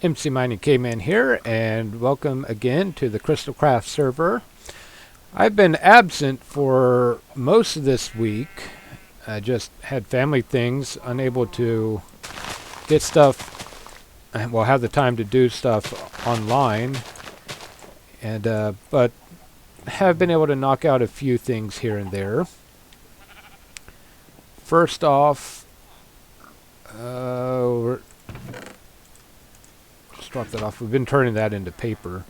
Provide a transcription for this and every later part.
MC Mining K-Man here, and welcome again to the Crystalcraft server. I've been absent for most of this week. I just had family things, unable to get stuff, well, have the time to do stuff online, and but have been able to knock out a few things here and there. First off, drop that off. We've been turning that into paper.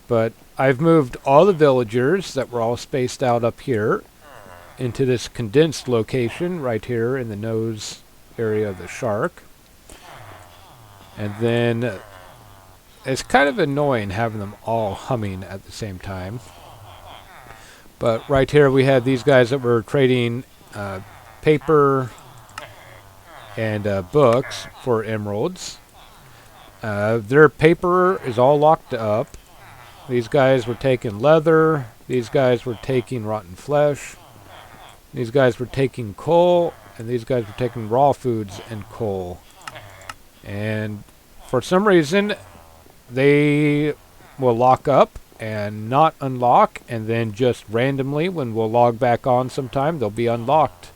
But I've moved all the villagers that were all spaced out up here into this condensed location right here in the nose area of the shark. And then it's kind of annoying having them all humming at the same time. But right here we have these guys that were trading paper and books for emeralds. Their paper is all locked up. These guys were taking leather. These guys were taking rotten flesh. These guys were taking coal. And these guys were taking raw foods and coal. And for some reason, they will lock up and not unlock. And then just randomly, when we'll log back on sometime, they'll be unlocked.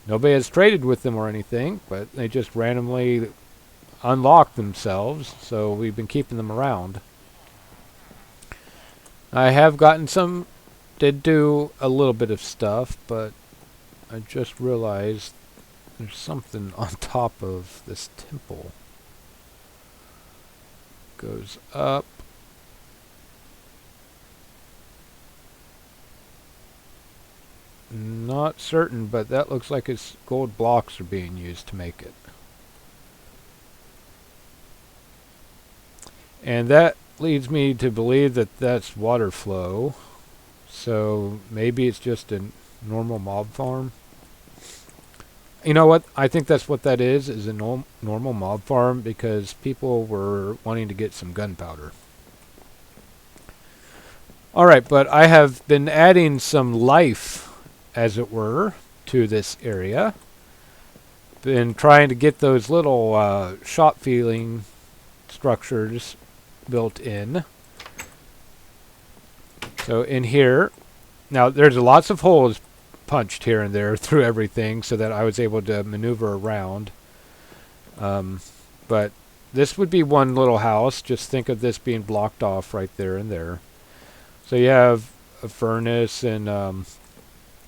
Nobody has traded with them or anything, but they just randomly unlock themselves, so we've been keeping them around. I have gotten some, did do a little bit of stuff, but I just realized there's something on top of this temple. Goes up. Not certain, but that looks like it's gold blocks are being used to make it. And that leads me to believe that that's water flow. So maybe it's just a normal mob farm. You know what? I think that's what that is a normal mob farm, because people were wanting to get some gunpowder. Alright, but I have been adding some life, as it were, to this area. Been trying to get those little shop feeling structures built in. So in here, now there's lots of holes punched here and there through everything so that I was able to maneuver around. But this would be one little house. Just think of this being blocked off right there and there. So you have a furnace and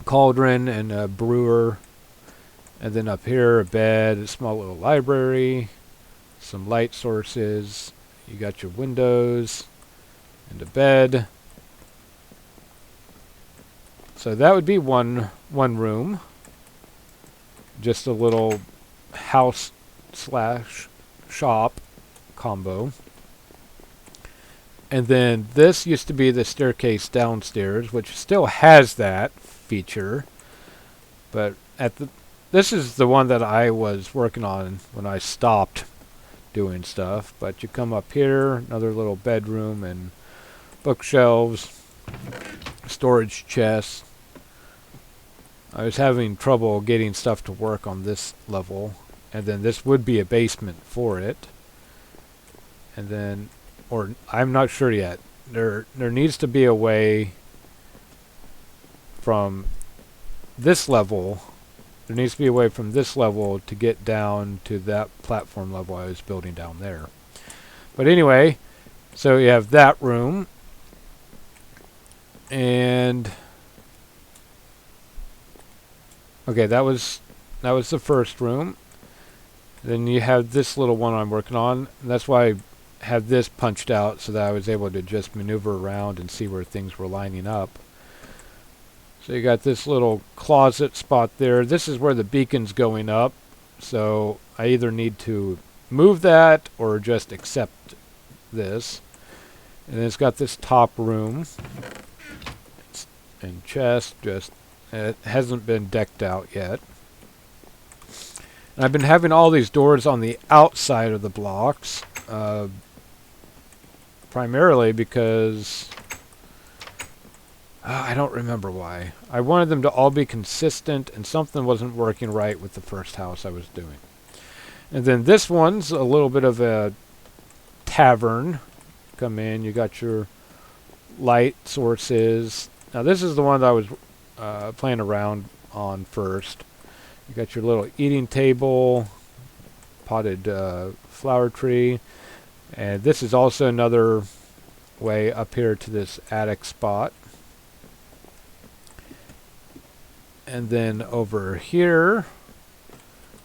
cauldron and a brewer. And then up here a bed, a small little library, some light sources. You got your windows and a bed. So that would be one room. Just a little house slash shop combo. And then this used to be the staircase downstairs, which still has that feature. But this is the one that I was working on when I stopped doing stuff. But you come up here, another little bedroom and bookshelves, storage chests. I was having trouble getting stuff to work on this level, and then this would be a basement for it. And then, or I'm not sure yet, there needs to be a way from this level. There needs to be a way from this level to get down to that platform level I was building down there. But anyway, so you have that room. And okay, that was the first room. Then you have this little one I'm working on. And that's why I have this punched out so that I was able to just maneuver around and see where things were lining up. So you got this little closet spot there. This is where the beacon's going up. So I either need to move that or just accept this. And then it's got this top room. And chest, just it hasn't been decked out yet. And I've been having all these doors on the outside of the blocks. Primarily because I don't remember why. I wanted them to all be consistent, and something wasn't working right with the first house I was doing. And then this one's a little bit of a cavern. Come in, you got your light sources. Now this is the one that I was playing around on first. You got your little eating table, potted flower tree, and this is also another way up here to this attic spot. And then over here,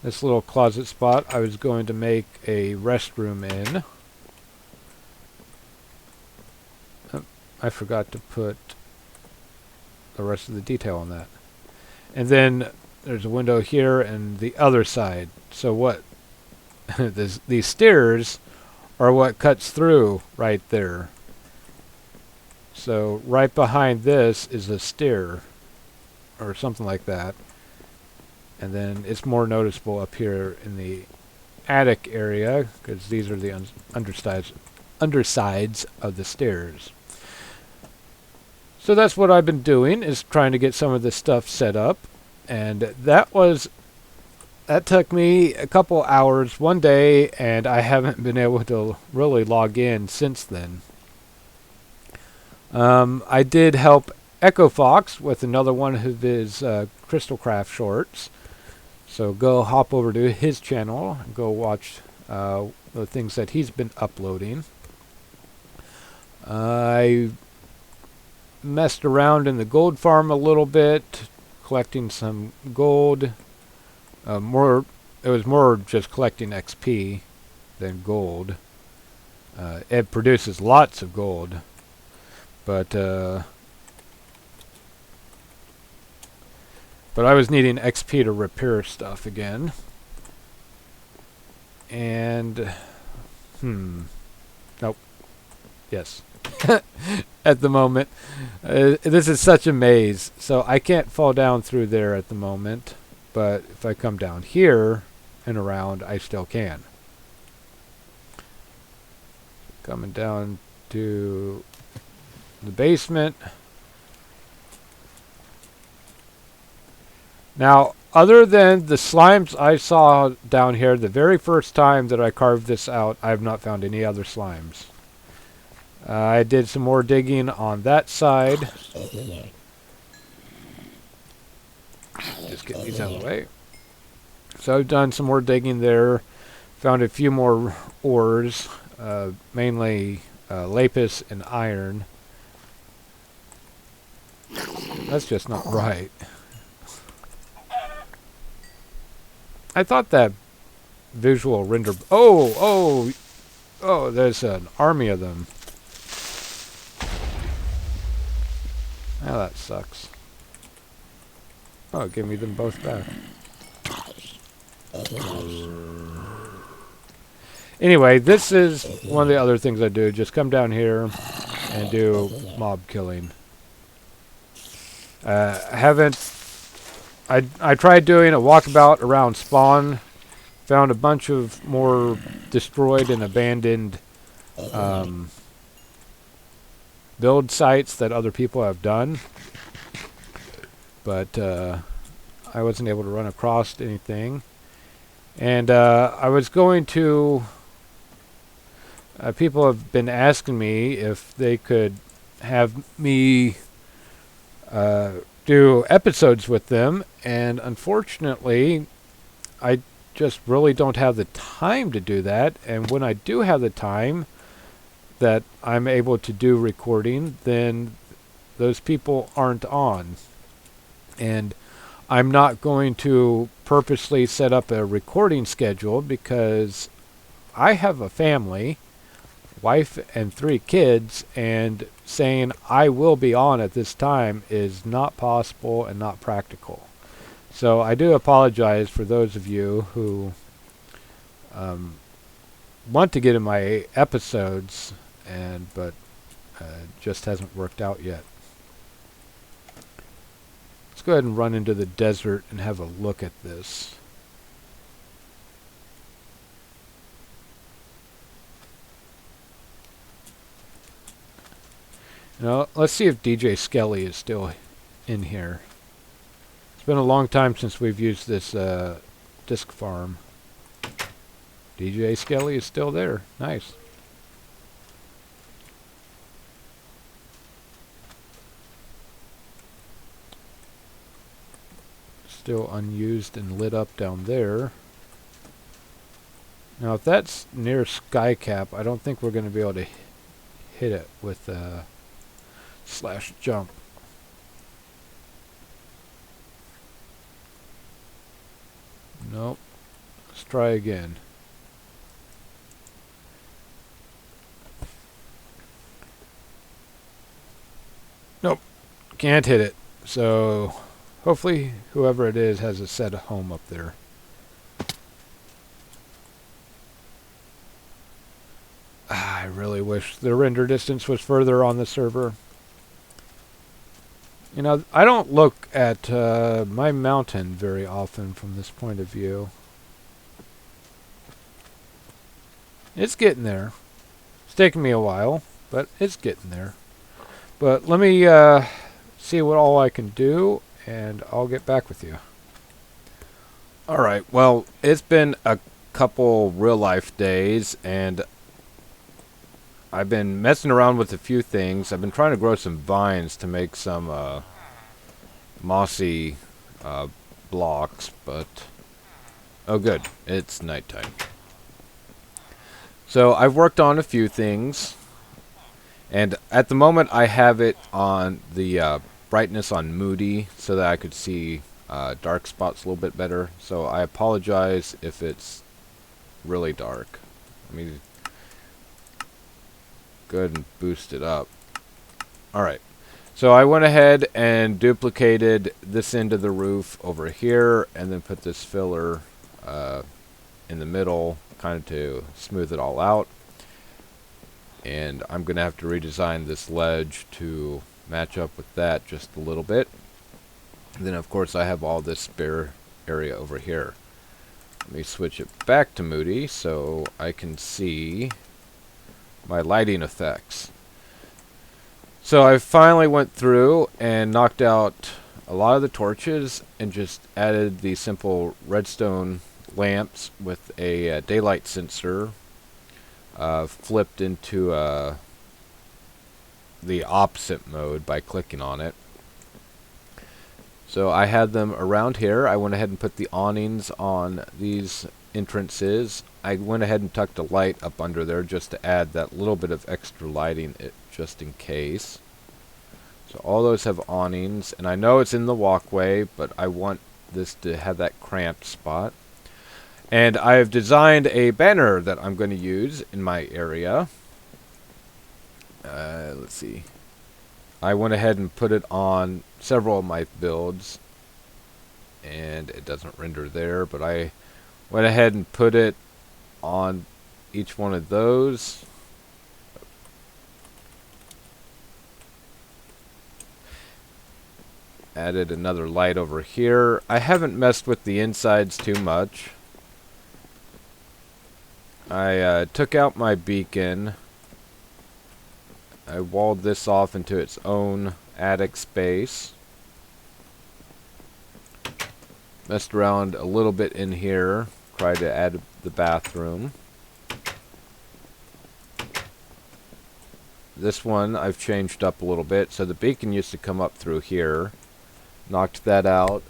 this little closet spot, I was going to make a restroom in. I forgot to put the rest of the detail on that. And then there's a window here and the other side. So what these stairs are what cuts through right there. So right behind this is a stair or something like that. And then it's more noticeable up here in the attic area because these are the undersides of the stairs. So that's what I've been doing, is trying to get some of this stuff set up. And that took me a couple hours one day, and I haven't been able to really log in since then. I did help Echo Fox with another one of his Crystalcraft shorts. So go hop over to his channel and go watch the things that he's been uploading. I messed around in the gold farm a little bit, collecting some gold. It was more just collecting XP than gold. It produces lots of gold, but I was needing XP to repair stuff again. And nope. Yes. At the moment, this is such a maze, so I can't fall down through there at the moment. But if I come down here and around, I still can. Coming down to the basement. Now, other than the slimes I saw down here, the very first time that I carved this out, I have not found any other slimes. I did some more digging on that side. Just get these out of the way. So I've done some more digging there. Found a few more ores, mainly lapis and iron. That's just not right. I thought that visual render... Oh, there's an army of them. Now that sucks. Oh, give me them both back. Anyway, this is one of the other things I do. Just come down here and do mob killing. I tried doing a walkabout around spawn. Found a bunch of more destroyed and abandoned build sites that other people have done, but I wasn't able to run across anything. And I was going to... people have been asking me if they could have me do episodes with them, and unfortunately I just really don't have the time to do that. And when I do have the time that I'm able to do recording, then those people aren't on. And I'm not going to purposely set up a recording schedule because I have a family, wife and 3 kids, and saying I will be on at this time is not possible and not practical. So I do apologize for those of you who want to get in my episodes, but just hasn't worked out yet. Let's go ahead and run into the desert and have a look at this. Now, let's see if DJ Skelly is still in here. It's been a long time since we've used this disk farm. DJ Skelly is still there. Nice. still unused and lit up down there. Now if that's near sky cap, I don't think we're going to be able to hit it with slash jump. Nope. Let's try again. Nope. Can't hit it. So hopefully whoever it is has a set of home up there. I really wish the render distance was further on the server. You know, I don't look at my mountain very often from this point of view. It's getting there. It's taking me a while, but it's getting there. But let me see what all I can do, and I'll get back with you. Alright, well, it's been a couple real-life days, and I've been messing around with a few things. I've been trying to grow some vines to make some mossy blocks, but oh good, it's nighttime. So I've worked on a few things, and at the moment I have it on the brightness on moody so that I could see dark spots a little bit better. So I apologize if it's really dark. Let me go ahead and boost it up. Alright, so I went ahead and duplicated this end of the roof over here and then put this filler in the middle, kind of to smooth it all out. And I'm going to have to redesign this ledge to match up with that just a little bit. And then of course I have all this spare area over here. Let me switch it back to moody so I can see my lighting effects. So I finally went through and knocked out a lot of the torches and just added the simple redstone lamps with a daylight sensor flipped into the opposite mode by clicking on it. So I had them around here. I went ahead and put the awnings on these entrances. I went ahead and tucked a light up under there just to add that little bit of extra lighting just in case. So all those have awnings, and I know it's in the walkway, but I want this to have that cramped spot. And I've designed a banner that I'm going to use in my area. Let's see. I went ahead and put it on several of my builds, and it doesn't render there, but I went ahead and put it on each one of those. Added another light over here. I haven't messed with the insides too much. I took out my beacon. I walled this off into its own attic space. Messed around a little bit in here. Tried to add the bathroom. This one I've changed up a little bit. So the beacon used to come up through here. Knocked that out.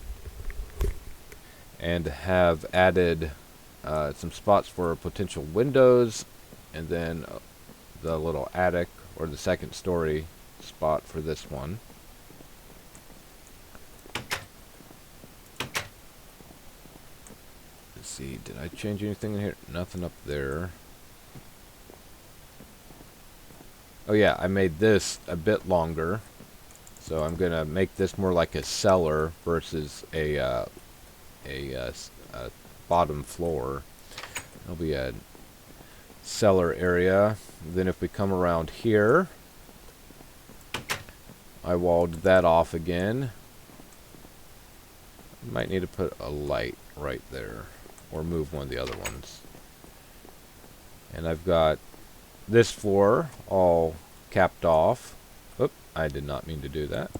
And have added some spots for potential windows. And then the little attic or the second story spot for this one. Let's see, did I change anything in here? Nothing up there. Oh yeah, I made this a bit longer. So I'm going to make this more like a cellar versus a bottom floor. It'll be a cellar area. Then if we come around here, I walled that off again. Might need to put a light right there, or move one of the other ones. And I've got this floor all capped off. Oop, I did not mean to do that.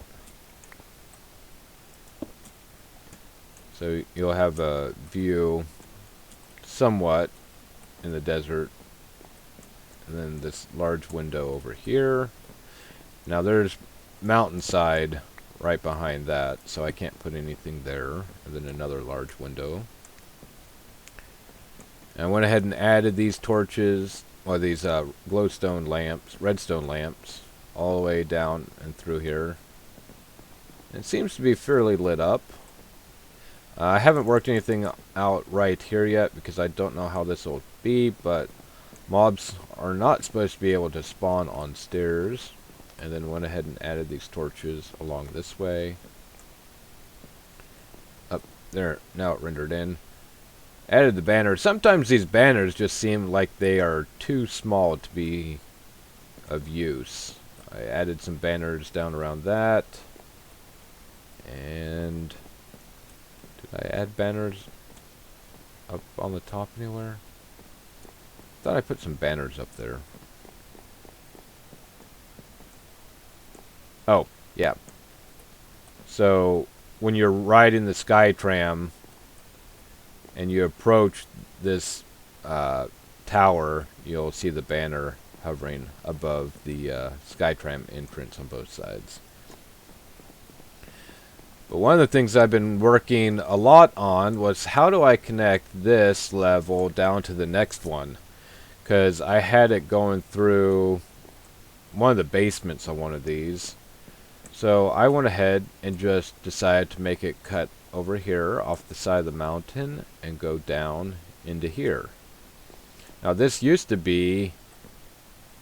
So you'll have a view somewhat in the desert. And then this large window over here. Now there's mountainside right behind that, so I can't put anything there. And then another large window. And I went ahead and added these torches, or these glowstone lamps, redstone lamps, all the way down and through here. It seems to be fairly lit up. I haven't worked anything out right here yet because I don't know how this will be, but mobs are not supposed to be able to spawn on stairs. And then went ahead and added these torches along this way. Up there, now it rendered in. Added the banners. Sometimes these banners just seem like they are too small to be of use. I added some banners down around that. And did I add banners up on the top anywhere? Thought I put some banners up there. Oh, yeah. So when you're riding the Skytram and you approach this tower, you'll see the banner hovering above the Skytram entrance on both sides. But one of the things I've been working a lot on was how do I connect this level down to the next one? Because I had it going through one of the basements on one of these. So I went ahead and just decided to make it cut over here off the side of the mountain and go down into here. Now this used to be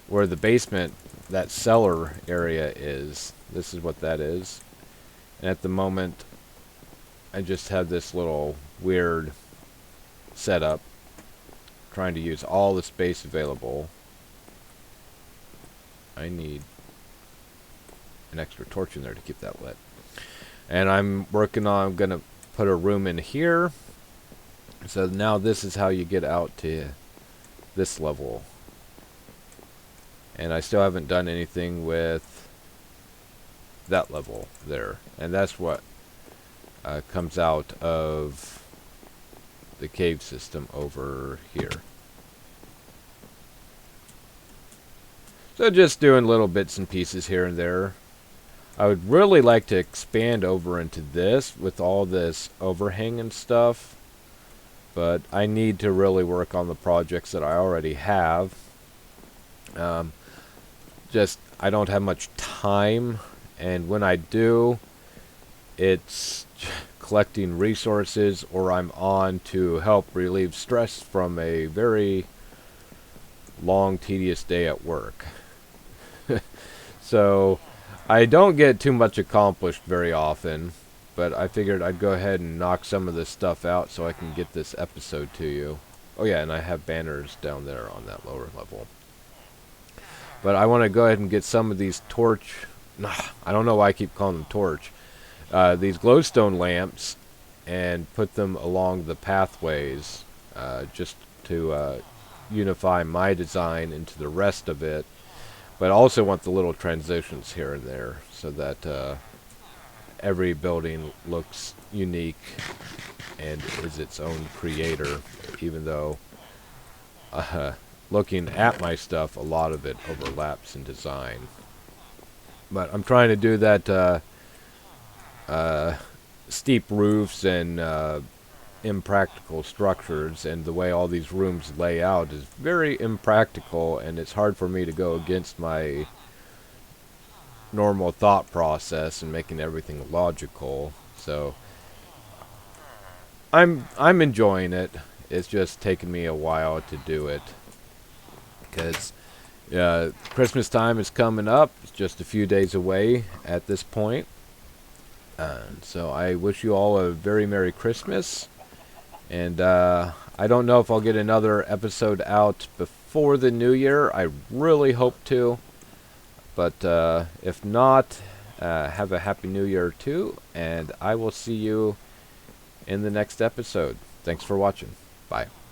where the basement, that cellar area is. This is what that is. And at the moment I just have this little weird setup, trying to use all the space available. I need an extra torch in there to keep that lit. And I'm working on, I'm gonna put a room in here. So now this is how you get out to this level. And I still haven't done anything with that level there. And that's what comes out of the cave system over here. So just doing little bits and pieces here and there. I would really like to expand over into this with all this overhang and stuff, but I need to really work on the projects that I already have. I don't have much time, and when I do, it's collecting resources, or I'm on to help relieve stress from a very long, tedious day at work. So I don't get too much accomplished very often, but I figured I'd go ahead and knock some of this stuff out so I can get this episode to you. Oh yeah, and I have banners down there on that lower level. But I want to go ahead and get some of these I don't know why I keep calling them torch. These glowstone lamps, and put them along the pathways, just to unify my design into the rest of it. But I also want the little transitions here and there so that every building looks unique and is its own creator, even though looking at my stuff, a lot of it overlaps in design. But I'm trying to do that steep roofs and impractical structures, and the way all these rooms lay out is very impractical, and it's hard for me to go against my normal thought process and making everything logical. So I'm enjoying it. It's just taken me a while to do it, because Christmas time is coming up. It's just a few days away at this point. So I wish you all a very Merry Christmas. And I don't know if I'll get another episode out before the new year. I really hope to. But if not, have a Happy New Year too. And I will see you in the next episode. Thanks for watching. Bye.